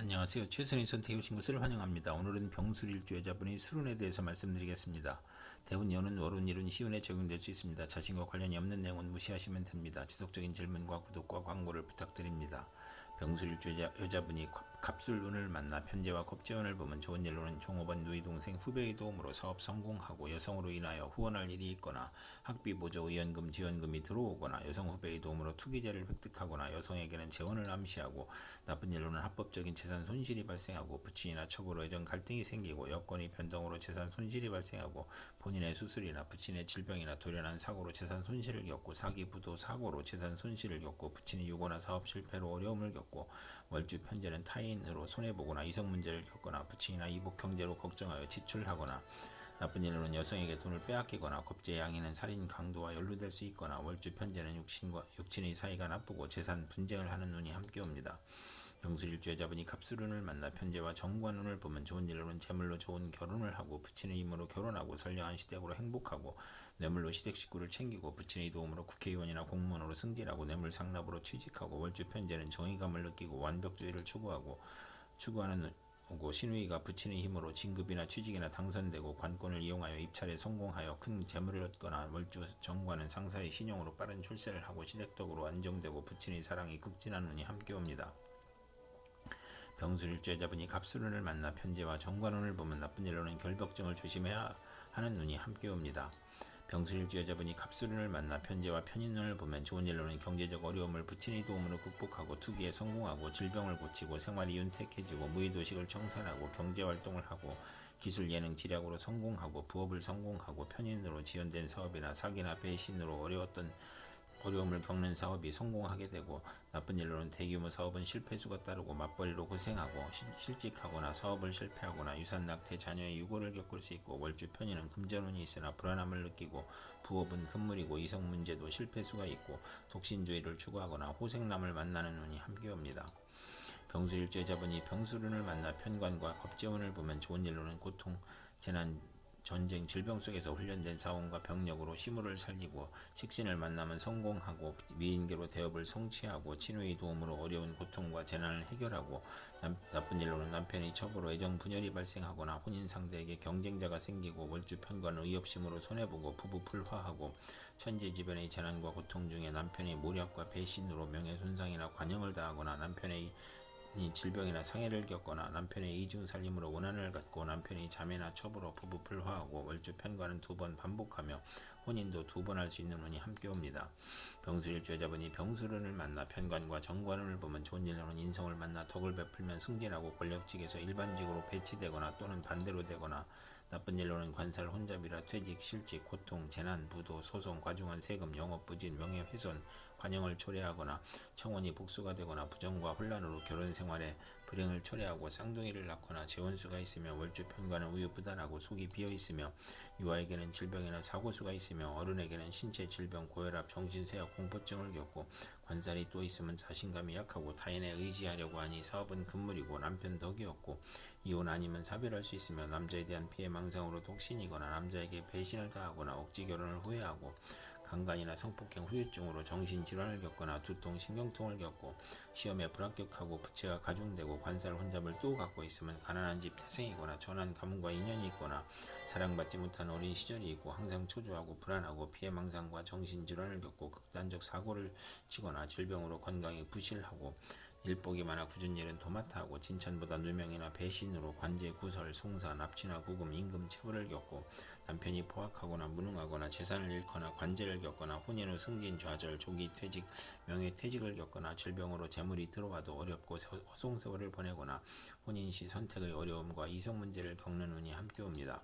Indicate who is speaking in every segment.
Speaker 1: 안녕하세요. 최선의 선택해 오신 것을 환영합니다. 오늘은 병술일주 여자분의 술운에 대해서 말씀드리겠습니다. 대운, 연운, 월운, 일운, 시운에 적용될 수 있습니다. 자신과 관련이 없는 내용은 무시하시면 됩니다. 지속적인 질문과 구독과 광고를 부탁드립니다. 병술일주 여자분이 갑술운을 만나 편재와 겁재운을 보면 좋은 일로는 종업원, 누이, 동생, 후배의 도움으로 사업 성공하고 여성으로 인하여 후원할 일이 있거나 학비, 보조, 의연금, 지원금이 들어오거나 여성 후배의 도움으로 투기자를 획득하거나 여성에게는 재혼을 암시하고 나쁜 일로는 합법적인 재산 손실이 발생하고 부친이나 척으로 애정 갈등이 생기고 여건의 변동으로 재산 손실이 발생하고 본인의 수술이나 부친의 질병이나 돌연한 사고로 재산 손실을 겪고 사기, 부도, 사고로 재산 손실을 겪고 부친이 유고나 사업 실패로 어려움을 겪고 월주 편제는 타인으로 손해보거나 이성 문제를 겪거나 부친이나 이복 경제로 걱정하여 지출하거나 나쁜 일로는 여성에게 돈을 빼앗기거나 겁제 양이는 살인 강도와 연루될 수 있거나 월주 편제는 육친의 사이가 나쁘고 재산 분쟁을 하는 운이 함께 옵니다. 병술일주 여자분이 갑술운을 만나 편제와 정관운을 보면 좋은 일로는 재물로 좋은 결혼을 하고 부친의 힘으로 결혼하고 선량한 시댁으로 행복하고 뇌물로 시댁 식구를 챙기고 부친의 도움으로 국회의원이나 공무원으로 승진하고 뇌물 상납으로 취직하고 월주 편제는 정의감을 느끼고 완벽주의를 추구하는 오고 신우이가 부친의 힘으로 진급이나 취직이나 당선되고 관권을 이용하여 입찰에 성공하여 큰 재물을 얻거나 월주 정관은 상사의 신용으로 빠른 출세를 하고 시댁덕으로 안정되고 부친의 사랑이 극진한 운이 함께 옵니다. 병술일주 여자분이 갑술운을 만나 편제와 정관운을 보면 나쁜 일로는 결벽증을 조심해야 하는 운이 함께 옵니다. 병술일주 여자분이 갑술운을 만나 편제와 편인운을 보면 좋은 일로는 경제적 어려움을 부친의 도움으로 극복하고 투기에 성공하고 질병을 고치고 생활이 윤택해지고 무의도식을 청산하고 경제활동을 하고 기술, 예능, 지략으로 성공하고 부업을 성공하고 편인으로 지연된 사업이나 사기나 배신으로 어려움을 겪는 사업이 성공하게 되고 나쁜 일로는 대규모 사업은 실패수가 따르고 맞벌이로 고생하고 실직하거나 사업을 실패하거나 유산 낙태, 자녀의 유고를 겪을 수 있고 월주 편인은 금전운이 있으나 불안함을 느끼고 부업은 금물이고 이성 문제도 실패수가 있고 독신주의를 추구하거나 호생남을 만나는 운이 함께 옵니다. 병술일주 여자분이 병술운을 만나 편관과 겁재운을 보면 좋은 일로는 고통, 재난, 전쟁, 질병 속에서 훈련된 사원과 병력으로 시무를 살리고 식신을 만나면 성공하고 미인계로 대업을 성취하고 친우의 도움으로 어려운 고통과 재난을 해결하고 나쁜 일로는 남편의 첩으로 애정 분열이 발생하거나 혼인 상대에게 경쟁자가 생기고 월주 편관은 의협심으로 손해보고 부부 풀화하고 천재지변의 재난과 고통 중에 남편의 모략과 배신으로 명예손상이나 관형을 당하거나 남편의 질병이나 상해를 겪거나 남편의 이중살림으로 원한을 갖고 남편이 자매나 첩으로 부부 풀화하고 월주 편관은 2번 반복하며 혼인도 2번 할 수 있는 운이 함께 옵니다. 병술일주 여자분이 병술운을 만나 편관과 정관운을 보면 좋은 일로는 인성을 만나 덕을 베풀면 승진하고 권력직에서 일반직으로 배치되거나 또는 반대로 되거나 나쁜 일로는 관살, 혼잡이라 퇴직, 실직, 고통, 재난, 부도, 소송, 과중한 세금, 영업부진, 명예훼손, 관형을 초래하거나 청원이 복수가 되거나 부정과 혼란으로 결혼 생활에 불행을 초래하고 쌍둥이를 낳거나 재혼수가 있으며 월주 편관은 우유부단하고 속이 비어있으며 유아에게는 질병이나 사고수가 있으며 어른에게는 신체 질병, 고혈압, 정신쇠약, 공포증을 겪고 관살이 또 있으면 자신감이 약하고 타인에 의지하려고 하니 사업은 금물이고 남편 덕이 없고 이혼 아니면 사별할 수 있으며 남자에 대한 피해 망상으로 독신이거나 남자에게 배신을 가하거나 억지 결혼을 후회하고 강간이나 성폭행 후유증으로 정신질환을 겪거나 두통, 신경통을 겪고 시험에 불합격하고 부채가 가중되고 관살 혼잡을 또 갖고 있으면 가난한 집 태생이거나 전한 가문과 인연이 있거나 사랑받지 못한 어린 시절이 있고 항상 초조하고 불안하고 피해망상과 정신질환을 겪고 극단적 사고를 치거나 질병으로 건강이 부실하고 일복이 많아 굳은 일은 도맡아 하고 진찬보다 누명이나 배신으로 관제, 구설, 송사, 납치나 구금, 임금, 체불을 겪고 남편이 포악하거나 무능하거나 재산을 잃거나 관제를 겪거나 혼인 후 승진, 좌절, 조기 퇴직, 명예퇴직을 겪거나 질병으로 재물이 들어와도 어렵고 허송세월을 보내거나 혼인 시 선택의 어려움과 이성 문제를 겪는 운이 함께 옵니다.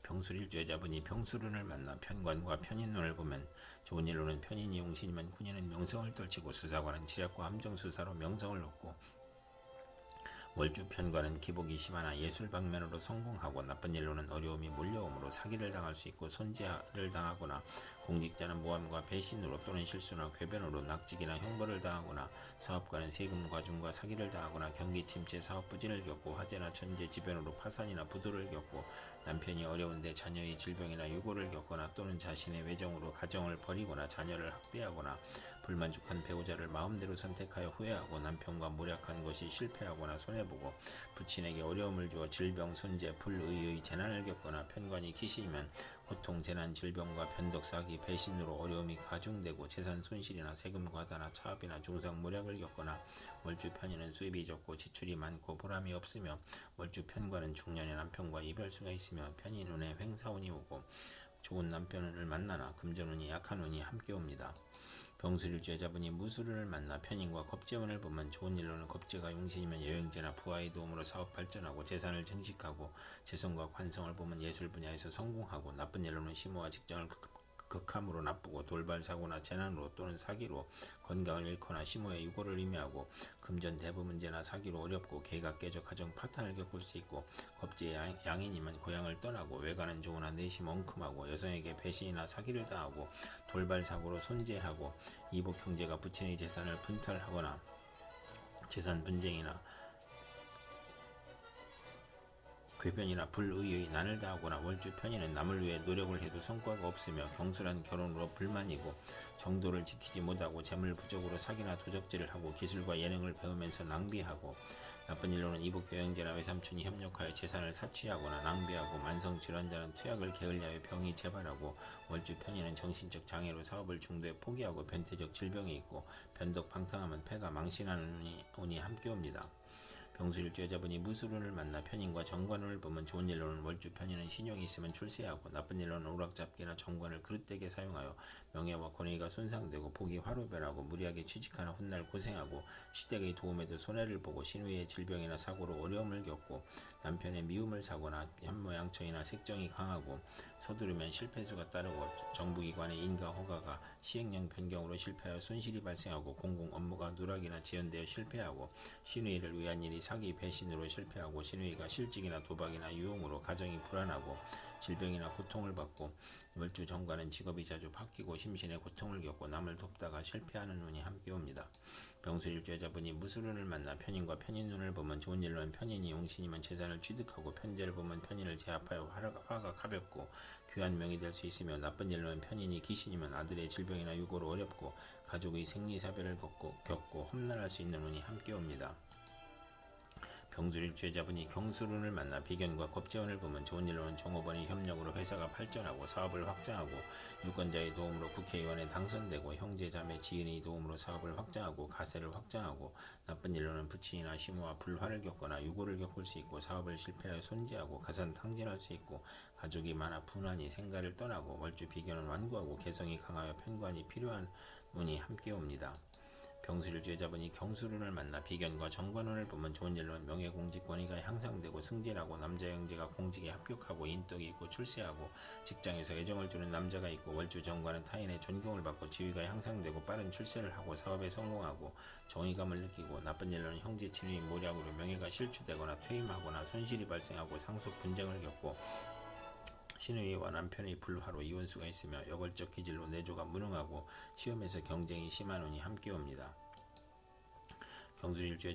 Speaker 1: 병술일주 여자분이 병술운을 만나 편관과 편인운을 보면 좋은 일로는 편인이 용신이면 훈인은 명성을 떨치고 수사관은 지략과 함정수사로 명성을 얻고 월주 편관은 기복이 심하나 예술 방면으로 성공하고 나쁜 일로는 어려움이 몰려오므로 사기를 당할 수 있고 손재를 당하거나 공직자는 모함과 배신으로 또는 실수나 궤변으로 낙직이나 형벌을 당하거나 사업가는 세금 과중과 사기를 당하거나 경기 침체, 사업 부진을 겪고 화재나 천재 지변으로 파산이나 부도를 겪고 남편이 어려운데 자녀의 질병이나 유고를 겪거나 또는 자신의 외정으로 가정을 버리거나 자녀를 학대하거나 불만족한 배우자를 마음대로 선택하여 후회하고 남편과 모략한 것이 실패하거나 손해보고 부친에게 어려움을 주어 질병, 손재, 불의의 재난을 겪거나 편관이 기시면 고통, 재난, 질병과 변덕, 사기, 배신으로 어려움이 가중되고 재산 손실이나 세금 과다나 차압이나 중상 모략을 겪거나 월주 편인은 수입이 적고 지출이 많고 보람이 없으며 월주 편관은 중년의 남편과 이별수가 있으며 편인 운에 횡사운이 오고 좋은 남편을 만나나 금전운이 약한 운이 함께 옵니다. 병술일주 여자분이 무술을 만나 편인과 겁재운을 보면 좋은 일로는 겁재가 용신이면 여행제나 부하의 도움으로 사업 발전하고 재산을 증식하고 재성과 관성을 보면 예술 분야에서 성공하고 나쁜 일로는 심호와 직장을 극함으로 나쁘고 돌발 사고나 재난으로 또는 사기로 건강을 잃거나 심호의 유고를 의미하고 금전 대부 문제나 사기로 어렵고 개가 깨져 가정 파탄을 겪을 수 있고 겁재의 양인이면 고향을 떠나고 외가는 좋으나 내심 엉큼하고 여성에게 배신이나 사기를 당하고 돌발 사고로 손재하고 이복 형제가 부친의 재산을 분탈하거나 재산 분쟁이나 궤변이나 불의의 난을 다하거나 월주 편인은 남을 위해 노력을 해도 성과가 없으며 경솔한 결혼으로 불만이고 정도를 지키지 못하고 재물 부족으로 사기나 도적질을 하고 기술과 예능을 배우면서 낭비하고 나쁜 일로는 이복 여행자나 외삼촌이 협력하여 재산을 사취하거나 낭비하고 만성 질환자는 투약을 게을리하여 병이 재발하고 월주 편인은 정신적 장애로 사업을 중도에 포기하고 변태적 질병이 있고 변덕 방탕하면 폐가 망신하는 운이 함께 옵니다. 병술일주 여자분이 무술운을 만나 편인과 정관운을 보면 좋은 일로는 월주 편인은 신용이 있으면 출세하고 나쁜 일로는 오락잡기나 정관을 그릇되게 사용하여 명예와 권위가 손상되고 복이 화로 변하고 무리하게 취직하나 훗날 고생하고 시댁의 도움에도 손해를 보고 신우의 질병이나 사고로 어려움을 겪고 남편의 미움을 사거나 현모양처이나 색정이 강하고 서두르면 실패수가 따르고 정부기관의 인가 허가가 시행령 변경으로 실패하여 손실이 발생하고 공공 업무가 누락이나 지연되어 실패하고 신우이를 위한 일이 사기 배신으로 실패하고 신우이가 실직이나 도박이나 유흥으로 가정이 불안하고 질병이나 고통을 받고 월주 정관은 직업이 자주 바뀌고 심신의 고통을 겪고 남을 돕다가 실패하는 운이 함께 옵니다. 병술일주 여자분이 무술운을 만나 편인과 편인운을 보면 좋은 일로는 편인이 용신이면 재산을 취득하고 편재를 보면 편인을 제압하여 화가 가볍고 귀한 명이 될 수 있으며 나쁜 일로는 편인이 기신이면 아들의 질병이나 유고로 어렵고 가족의 생리사별을 겪고 험난할 수 있는 운이 함께 옵니다. 병술일주 여자분이 경술운을 만나 비견과 겁재운을 보면 좋은 일로는 종업원의 협력으로 회사가 발전하고 사업을 확장하고 유권자의 도움으로 국회의원에 당선되고 형제 자매 지인의 도움으로 사업을 확장하고 가세를 확장하고 나쁜 일로는 부친이나 시모와 불화를 겪거나 유고를 겪을 수 있고 사업을 실패하여 손재하고 가산 탕진할 수 있고 가족이 많아 분한이 생가를 떠나고 월주 비견은 완고하고 개성이 강하여 편관이 필요한 운이 함께 옵니다. 병술일주 여자분이 경술운을 만나 비견과 정관운을 보면 좋은 일로는 명예공직 권위가 향상되고 승진하고 남자 형제가 공직에 합격하고 인덕이 있고 출세하고 직장에서 애정을 주는 남자가 있고 월주 정관은 타인의 존경을 받고 지위가 향상되고 빠른 출세를 하고 사업에 성공하고 정의감을 느끼고 나쁜 일로는 형제 친의 모략으로 명예가 실추되거나 퇴임하거나 손실이 발생하고 상속 분쟁을 겪고 신우이와 남편의 불화로 이혼수가 있으며 여걸적 기질로 내조가 무능하고 시험에서 경쟁이 심한 운이 함께 옵니다. 병술일주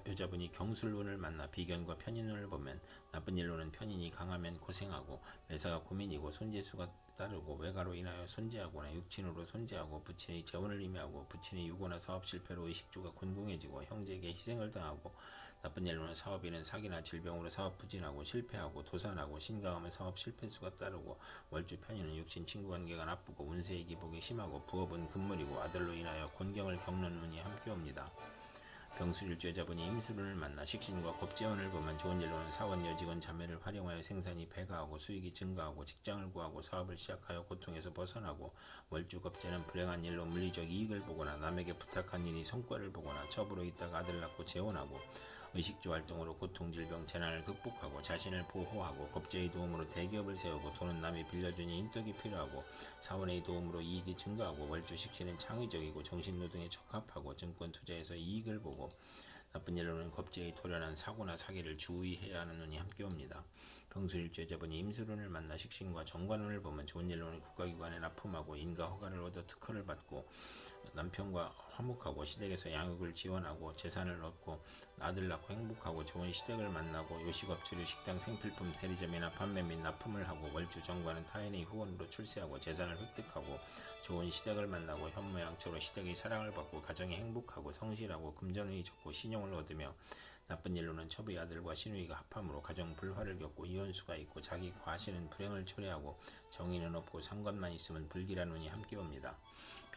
Speaker 1: 여자분이 경술운을 만나 비견과 편인운을 보면 나쁜 일로는 편인이 강하면 고생하고 매사가 고민이고 손재수가 따르고 외가로 인하여 손재하거나 육친으로 손재하고 부친의 재혼을 의미하고 부친의 유고나 사업 실패로 의식주가 곤궁해지고 형제에게 희생을 당하고 나쁜 일로는 사업인은 사기나 질병으로 사업 부진하고 실패하고 도산하고 신강하면 사업 실패수가 따르고 월주 편인은 육친 친구관계가 나쁘고 운세의 기복이 심하고 부업은 금물이고 아들로 인하여 곤경을 겪는 운이 함께 옵니다. 병술일주 여자분이 임술운을 만나 식신과 겁재운을 보면 좋은 일로는 사원 여직원 자매를 활용하여 생산이 배가하고 수익이 증가하고 직장을 구하고 사업을 시작하여 고통에서 벗어나고 월주 겁재는 불행한 일로 물리적 이익을 보거나 남에게 부탁한 일이 성과를 보거나 첩으로 있다가 아들 낳고 재혼하고 의식주 활동으로 고통 질병 재난을 극복하고 자신을 보호하고 겁재의 도움으로 대기업을 세우고 돈은 남이 빌려주니 인덕이 필요하고 사원의 도움으로 이익이 증가하고 월주 식신은 창의적이고 정신노동에 적합하고 증권 투자에서 이익을 보고 나쁜 일로는 겁재의 도련한 사고나 사기를 주의해야 하는 운이 함께 옵니다. 병술일주 여자분이 임술운을 만나 식신과 정관운을 보면 좋은 일로는 국가기관에 납품하고 인가 허가를 얻어 특허를 받고 남편과 화목하고 시댁에서 양육을 지원하고 재산을 얻고 아들 낳고 행복하고 좋은 시댁을 만나고 요식업체류 식당 생필품 대리점이나 판매 및 납품을 하고 월주 정관은 타인의 후원으로 출세하고 재산을 획득하고 좋은 시댁을 만나고 현모양처로 시댁의 사랑을 받고 가정이 행복하고 성실하고 금전운이 좋고 신용을 얻으며 나쁜 일로는 첩의 아들과 시누이가 합함으로 가정 불화를 겪고 이혼수가 있고 자기 과시는 불행을 초래하고 정의는 없고 상관만 있으면 불길한 운이 함께 옵니다.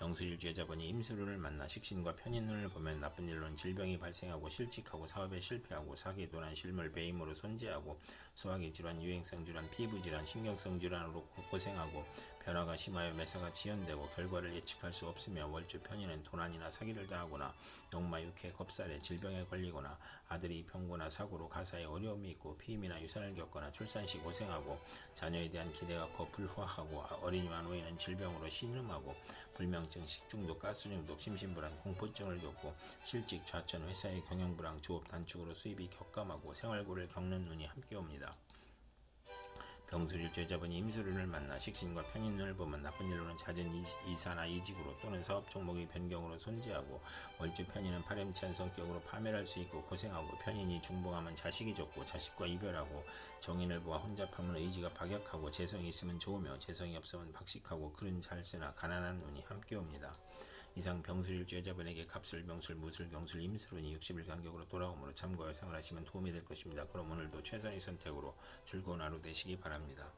Speaker 1: 병술일주여자분이 임수룬을 만나 식신과 편인운을 보면 나쁜 일로는 질병이 발생하고 실직하고 사업에 실패하고 사기 도난 실물 배임으로 손재하고 소화기 질환 유행성 질환 피부 질환 신경성 질환으로 고생하고 변화가 심하여 매사가 지연되고 결과를 예측할 수 없으며 월주 편인은 도난이나 사기를 당하거나 역마 육해 겁살에 질병에 걸리거나 아들이 병고나 사고로 가사에 어려움이 있고 피임이나 유산을 겪거나 출산 시 고생하고 자녀에 대한 기대가 커 불화하고 어린이와 노인은 질병으로 신음하고 불명증, 식중독, 가스중독, 심신불안, 공포증을 겪고 실직, 좌천, 회사의 경영불황, 조업 단축으로 수입이 격감하고 생활고를 겪는 운이 함께 옵니다. 병술일주여자분이 임수룬을 만나 식신과 편인운을 보면 나쁜 일로는 잦은 이사나 이직으로 또는 사업 종목의 변경으로 손재하고 월주 편인은 파렴치한 성격으로 파멸할 수 있고 고생하고 편인이 중봉하면 자식이 적고 자식과 이별하고 정인을 보아 혼잡하면 의지가 박약하고 재성이 있으면 좋으며 재성이 없으면 박식하고 글은 잘 쓰나 가난한 운이 함께 옵니다. 이상 병술일주여자분에게 갑술, 병술, 무술, 경술, 임술운이 60일 간격으로 돌아오므로 참고하여 생활하시면 도움이 될 것입니다. 그럼 오늘도 최선의 선택으로 즐거운 하루 되시기 바랍니다.